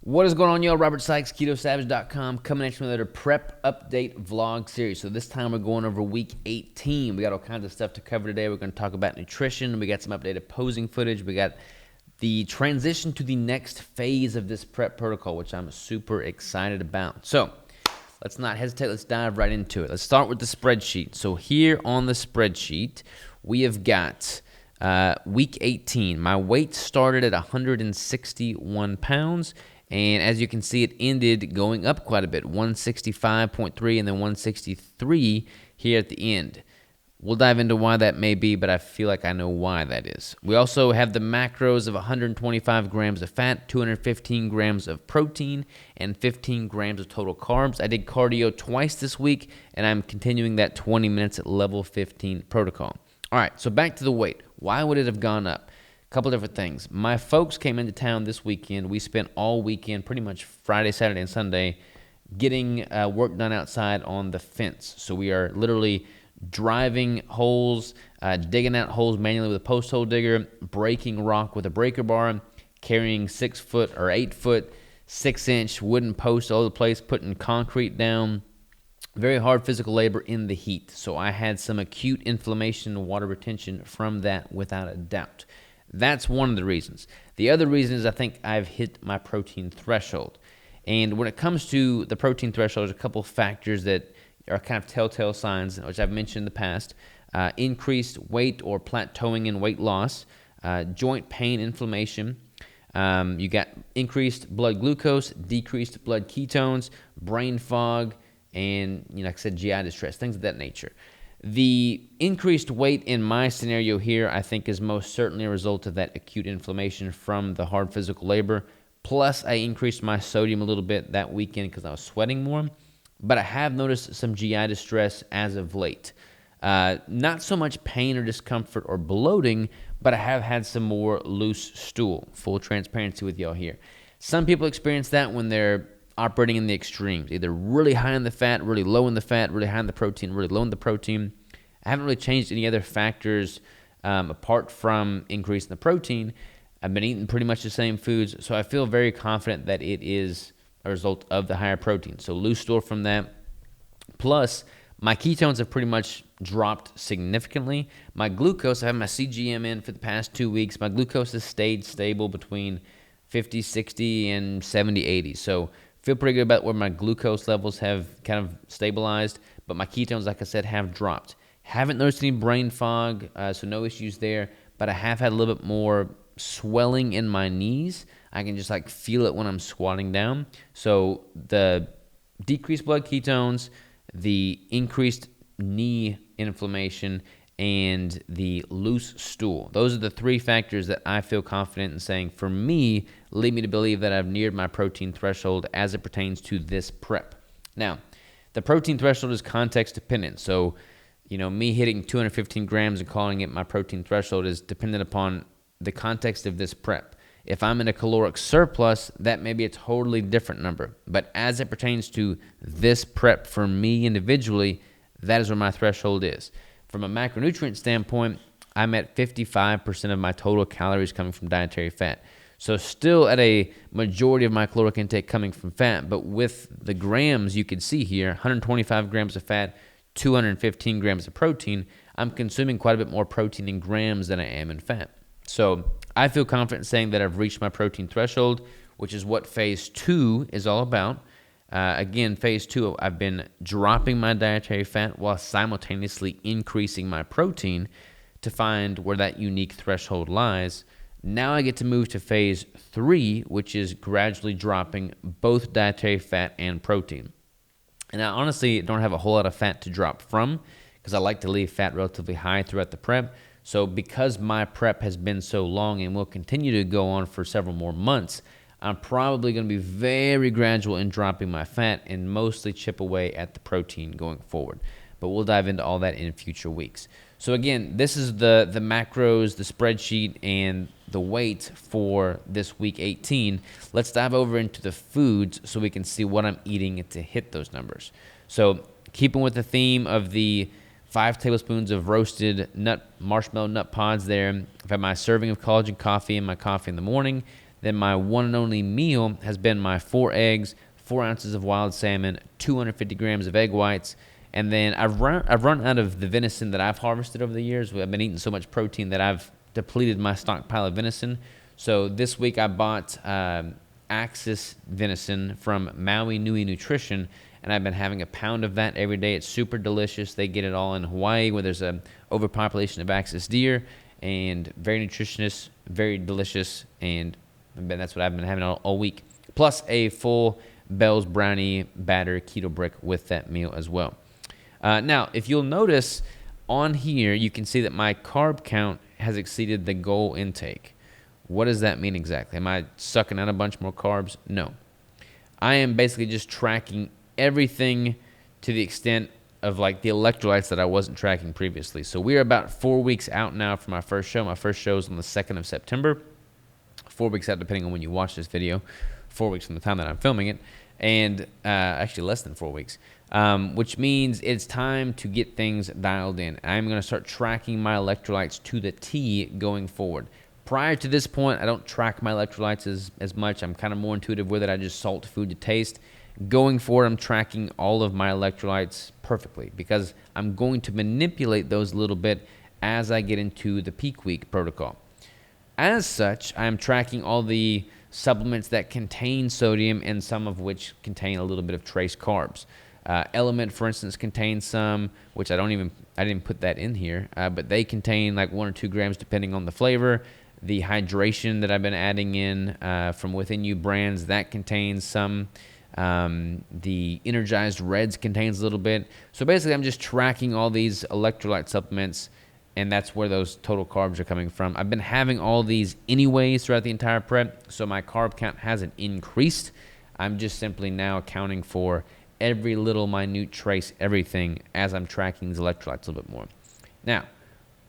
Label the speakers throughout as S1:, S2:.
S1: What is going on, y'all? Robert Sykes, KetoSavage.com, coming at you with another prep update vlog series. So this time we're going over week 18. We got all kinds of stuff to cover today. We're going to talk about nutrition. We got some updated posing footage. We got the transition to the next phase of this prep protocol, which I'm super excited about. So let's not hesitate. Let's dive right into it. Let's start with the spreadsheet. So here on the spreadsheet, we have got week 18. My weight started at 161 pounds. And as you can see, it ended going up quite a bit, 165.3 and then 163 here at the end. We'll dive into why that may be, but I feel like I know why that is. We also have the macros of 125 grams of fat, 215 grams of protein, and 15 grams of total carbs. I did cardio twice this week, and I'm continuing that 20 minutes at level 15 protocol. All right, so back to the weight. Why would it have gone up? Couple different things. My folks came into town this weekend. We spent all weekend, pretty much Friday, Saturday, and Sunday, getting work done outside on the fence. So we are literally driving holes, digging out holes manually with a post hole digger, breaking rock with a breaker bar, carrying 6 foot or 8 foot, 6-inch wooden posts all over the place, putting concrete down. Very hard physical labor in the heat. So I had some acute inflammation and water retention from that without a doubt. That's one of the reasons. The other reason is I think I've hit my protein threshold. And when it comes to the protein threshold, there's a couple factors that are kind of telltale signs, which I've mentioned in the past. Increased weight or plateauing in weight loss, joint pain, inflammation. You got increased blood glucose, decreased blood ketones, brain fog, and, like I said, GI distress, things of that nature. The increased weight in my scenario here, I think, is most certainly a result of that acute inflammation from the hard physical labor. Plus, I increased my sodium a little bit that weekend because I was sweating more. But I have noticed some GI distress as of late. Not so much pain or discomfort or bloating, but I have had some more loose stool. Full transparency with y'all here. Some people experience that when they're operating in the extremes, either really high in the fat, really low in the fat, really high in the protein, really low in the protein. I haven't really changed any other factors apart from increasing the protein. I've been eating pretty much the same foods, so I feel very confident that it is a result of the higher protein. So loose stool from that. Plus, my ketones have pretty much dropped significantly. My glucose, I have my CGM in for the past 2 weeks. My glucose has stayed stable between 50, 60, and 70, 80. So feel pretty good about where my glucose levels have kind of stabilized, but my ketones, like I said, have dropped. Haven't noticed any brain fog, so no issues there, but I have had a little bit more swelling in my knees. I can just feel it when I'm squatting down. So the decreased blood ketones, the increased knee inflammation, and the loose stool. Those are the three factors that I feel confident in saying, for me, lead me to believe that I've neared my protein threshold as it pertains to this prep. Now, the protein threshold is context dependent. So, me hitting 215 grams and calling it my protein threshold is dependent upon the context of this prep. If I'm in a caloric surplus, that may be a totally different number. But as it pertains to this prep for me individually, that is where my threshold is. From a macronutrient standpoint, I'm at 55% of my total calories coming from dietary fat. So still at a majority of my caloric intake coming from fat, but with the grams you can see here, 125 grams of fat, 215 grams of protein, I'm consuming quite a bit more protein in grams than I am in fat. So I feel confident saying that I've reached my protein threshold, which is what phase 2 is all about. Again, phase 2, I've been dropping my dietary fat while simultaneously increasing my protein to find where that unique threshold lies. Now I get to move to phase 3, which is gradually dropping both dietary fat and protein. And I honestly don't have a whole lot of fat to drop from because I like to leave fat relatively high throughout the prep. So because my prep has been so long and will continue to go on for several more months, I'm probably going to be very gradual in dropping my fat and mostly chip away at the protein going forward. But we'll dive into all that in future weeks. So again, this is the macros, the spreadsheet, and the weight for this week 18. Let's dive over into the foods so we can see what I'm eating to hit those numbers. So keeping with the theme of the 5 tablespoons of roasted marshmallow nut pods there. I've had my serving of collagen coffee and my coffee in the morning. Then my one and only meal has been my 4 eggs, 4 ounces of wild salmon, 250 grams of egg whites. And then I've run out of the venison that I've harvested over the years. I've been eating so much protein that I've depleted my stockpile of venison. So this week I bought Axis venison from Maui Nui Nutrition, and I've been having a pound of that every day. It's super delicious. They get it all in Hawaii, where there's an overpopulation of Axis deer, and very nutritious, very delicious, and that's what I've been having all week. Plus a full Bell's Brownie batter keto brick with that meal as well. Now, if you'll notice on here, you can see that my carb count has exceeded the goal intake. What does that mean exactly? Am I sucking out a bunch more carbs? No. I am basically just tracking everything to the extent of like the electrolytes that I wasn't tracking previously. So we're about 4 weeks out now from my first show. My first show is on the 2nd of September. 4 weeks out, depending on when you watch this video. 4 weeks from the time that I'm filming it. And actually less than 4 weeks. Which means it's time to get things dialed in. I'm going to start tracking my electrolytes to the T going forward. Prior to this point, I don't track my electrolytes as much. I'm kind of more intuitive with it. I just salt food to taste. Going forward, I'm tracking all of my electrolytes perfectly because I'm going to manipulate those a little bit as I get into the peak week protocol. As such, I'm tracking all the supplements that contain sodium and some of which contain a little bit of trace carbs. Element, for instance, contains some, which I didn't put that in here, but they contain like 1 or 2 grams depending on the flavor. The hydration that I've been adding in from Within You brands, that contains some. The Energized Reds contains a little bit. So basically, I'm just tracking all these electrolyte supplements, and that's where those total carbs are coming from. I've been having all these anyways throughout the entire prep, so my carb count hasn't increased. I'm just simply now accounting for every little minute trace, everything, as I'm tracking these electrolytes a little bit more. Now,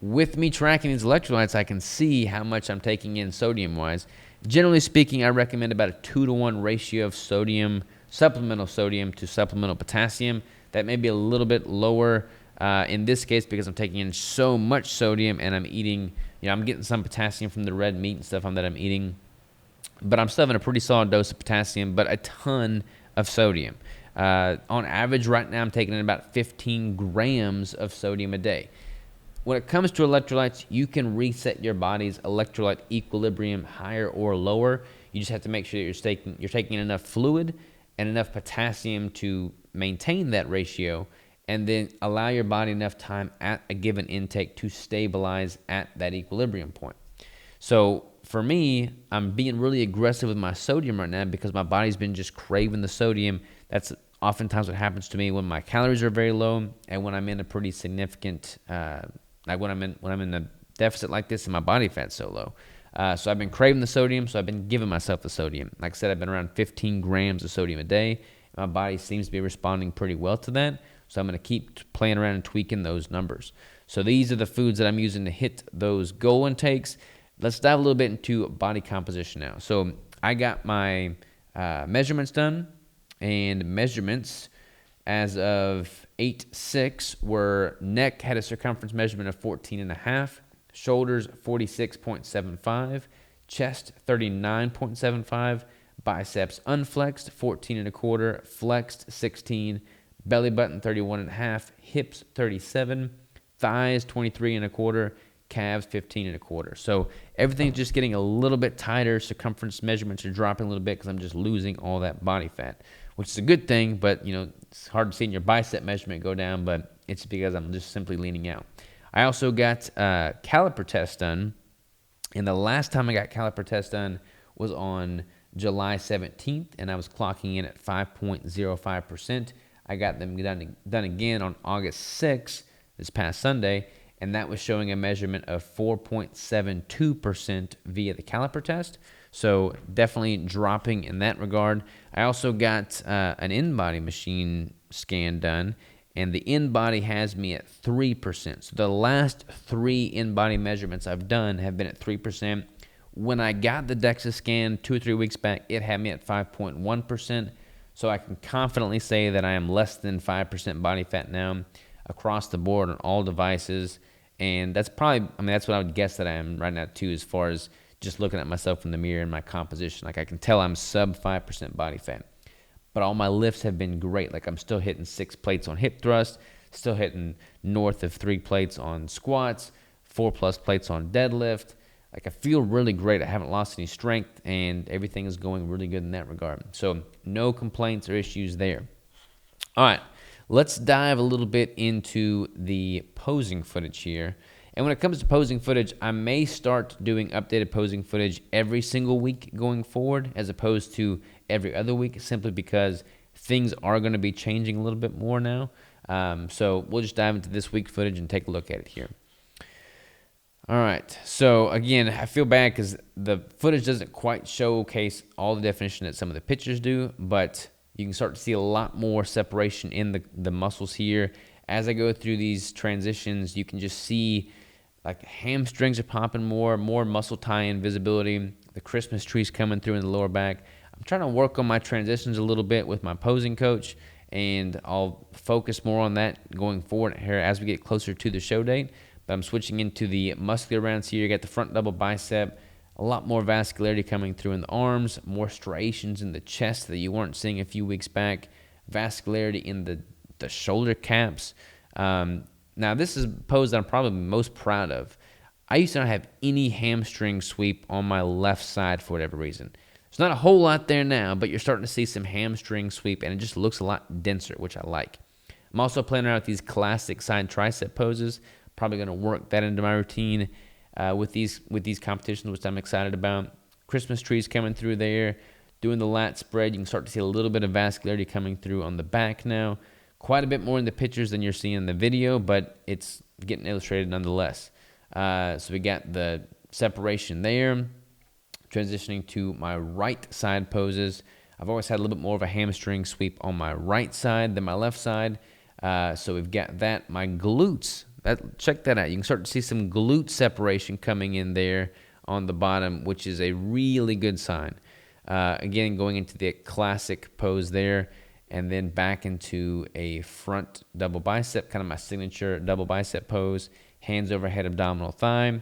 S1: with me tracking these electrolytes, I can see how much I'm taking in sodium-wise. Generally speaking, I recommend about a 2-to-1 ratio of sodium, supplemental sodium to supplemental potassium. That may be a little bit lower in this case because I'm taking in so much sodium and I'm eating, I'm getting some potassium from the red meat and stuff that I'm eating. But I'm still having a pretty solid dose of potassium, but a ton of sodium. On average, right now, I'm taking in about 15 grams of sodium a day. When it comes to electrolytes, you can reset your body's electrolyte equilibrium higher or lower. You just have to make sure that you're taking enough fluid and enough potassium to maintain that ratio, and then allow your body enough time at a given intake to stabilize at that equilibrium point. So for me, I'm being really aggressive with my sodium right now because my body's been just craving the sodium. That's oftentimes what happens to me when my calories are very low and when I'm in a pretty significant, like when I'm in a deficit like this and my body fat's so low. So I've been craving the sodium, so I've been giving myself the sodium. Like I said, I've been around 15 grams of sodium a day. My body seems to be responding pretty well to that, so I'm going to keep playing around and tweaking those numbers. So these are the foods that I'm using to hit those goal intakes. Let's dive a little bit into body composition now. So I got my measurements done, and measurements as of 8/6 were neck had a circumference measurement of 14.5, shoulders 46.75, chest 39.75, biceps unflexed 14.25, flexed 16, belly button 31.5, hips 37, thighs 23.25, calves 15.25. So everything's just getting a little bit tighter. Circumference measurements are dropping a little bit because I'm just losing all that body fat, which is a good thing, but it's hard to see in your bicep measurement go down, but it's because I'm just simply leaning out. I also got caliper test done, and the last time I got caliper test done was on July 17th, and I was clocking in at 5.05%. I got them done again on August 6th, this past Sunday, and that was showing a measurement of 4.72% via the caliper test. So definitely dropping in that regard. I also got an Inbody machine scan done, and the Inbody has me at 3%. So the last 3 Inbody measurements I've done have been at 3%. When I got the DEXA scan 2 or 3 weeks back, it had me at 5.1%. So I can confidently say that I am less than 5% body fat now across the board on all devices. And that's probably, that's what I would guess that I am right now too, as far as just looking at myself in the mirror and my composition. Like, I can tell I'm sub 5% body fat. But all my lifts have been great. Like, I'm still hitting 6 plates on hip thrust, still hitting north of 3 plates on squats, 4+ plates on deadlift. Like, I feel really great. I haven't lost any strength, and everything is going really good in that regard. So no complaints or issues there. All right, let's dive a little bit into the posing footage here. And when it comes to posing footage, I may start doing updated posing footage every single week going forward, as opposed to every other week, simply because things are going to be changing a little bit more now. So we'll just dive into this week's footage and take a look at it here. All right, so again, I feel bad because the footage doesn't quite showcase all the definition that some of the pictures do, but you can start to see a lot more separation in the muscles here. As I go through these transitions, you can just see like hamstrings are popping more muscle tie-in visibility. The Christmas tree's coming through in the lower back. I'm trying to work on my transitions a little bit with my posing coach, and I'll focus more on that going forward here as we get closer to the show date. But I'm switching into the muscular rounds here. You got the front double bicep, a lot more vascularity coming through in the arms, more striations in the chest that you weren't seeing a few weeks back, vascularity in the shoulder caps. Now, this is a pose that I'm probably most proud of. I used to not have any hamstring sweep on my left side for whatever reason. There's not a whole lot there now, but you're starting to see some hamstring sweep, and it just looks a lot denser, which I like. I'm also playing around with these classic side tricep poses. Probably going to work that into my routine with these competitions, which I'm excited about. Christmas trees coming through there. Doing the lat spread, you can start to see a little bit of vascularity coming through on the back now. Quite a bit more in the pictures than you're seeing in the video, but it's getting illustrated nonetheless. So we got the separation there. Transitioning to my right side poses. I've always had a little bit more of a hamstring sweep on my right side than my left side. So we've got that. My glutes, check that out. You can start to see some glute separation coming in there on the bottom, which is a really good sign. Again, going into the classic pose there, and then back into a front double bicep, kind of my signature double bicep pose, hands overhead abdominal thigh,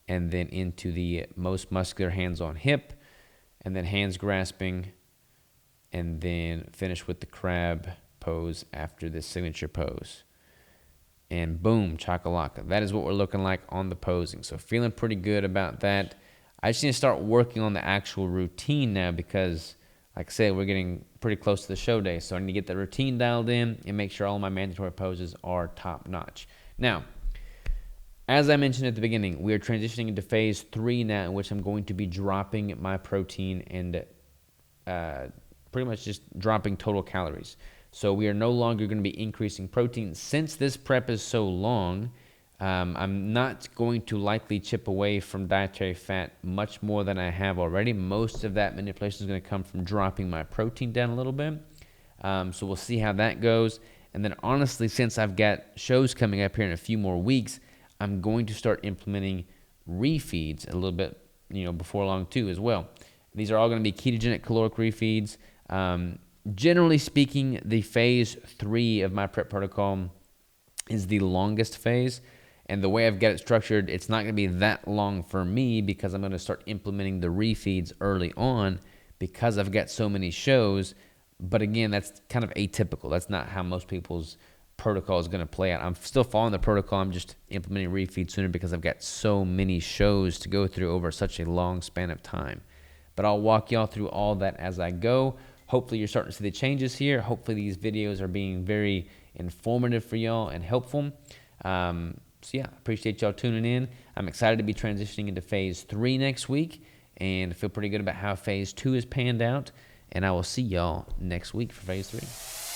S1: and then into the most muscular hands on hip, and then hands grasping, and then finish with the crab pose after this signature pose. And boom, chakalaka. That is what we're looking like on the posing. So feeling pretty good about that. I just need to start working on the actual routine now because, like I said, we're getting pretty close to the show day. So I need to get the routine dialed in and make sure all my mandatory poses are top notch. Now, as I mentioned at the beginning, we are transitioning into phase 3 now, in which I'm going to be dropping my protein and pretty much just dropping total calories. So we are no longer going to be increasing protein. Since this prep is so long, I'm not going to likely chip away from dietary fat much more than I have already. Most of that manipulation is going to come from dropping my protein down a little bit. So we'll see how that goes. And then honestly, since I've got shows coming up here in a few more weeks, I'm going to start implementing refeeds a little bit, before long too as well. These are all going to be ketogenic caloric refeeds. Generally speaking, the phase 3 of my prep protocol is the longest phase. And the way I've got it structured, it's not going to be that long for me because I'm going to start implementing the refeeds early on because I've got so many shows. But again, that's kind of atypical. That's not how most people's protocol is going to play out. I'm still following the protocol. I'm just implementing refeeds sooner because I've got so many shows to go through over such a long span of time. But I'll walk y'all through all that as I go. Hopefully you're starting to see the changes here. Hopefully these videos are being very informative for y'all and helpful. So yeah, appreciate y'all tuning in. I'm excited to be transitioning into phase 3 next week and I feel pretty good about how phase 2 is panned out. And I will see y'all next week for phase 3.